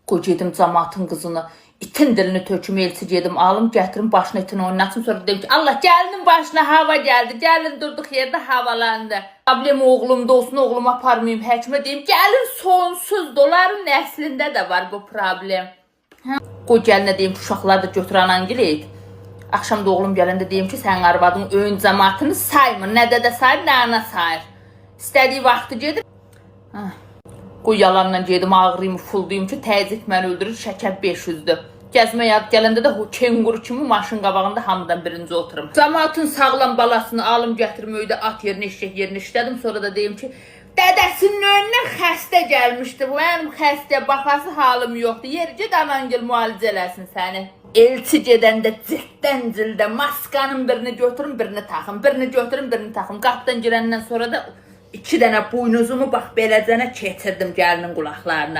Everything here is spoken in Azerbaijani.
Qocedim cəmatın qızını, itin dilini töküm elçi gedim, alım gətirim başına itin oynatsın. Sonra dedim ki, Allah gəlinin başına hava gəldi, gəlin durduq yerdə havalandı. Problem oğlumda olsun, oğlumu aparmayayım həkimə deyim, gəlin sonsuz doların nəslində də var bu problem. Qoy gəlinə deyim ki, uşaqlar da götür anangil et. Akşam da oğlum gələndə deyim ki, sənin arvadın öyün cəmatını saymır, nə dədə sayır, nə ana sayır. İstədiyi vaxtı gedir. Qoy yalanla gedim, ağrıyım, fulduyum ki, təzyiq məni öldürür, şəkər 500'dür. Gəzmə yad gələndə də kenguru kimi maşın qabağında hamıdan birinci oturum. Cəmatın sağlam balasını alım gətirim, öydə at yerinə, eşək yerinə işlədim. Sonra da deyim ki, dədəsinin önünə xəstə gəlmişdi. Mənim xəstəyə baxası halım yoxdur. Yercə danangil müalicə eləsin səni. Elçi gedəndə cilddən cildə maskanın birini götürün, birini taxın. Birini götürün, birini taxın. Qapdan girəndən sonra da 2 dənə buynuzumu bax beləcənə keçirdim gəlinin qulaqlarına.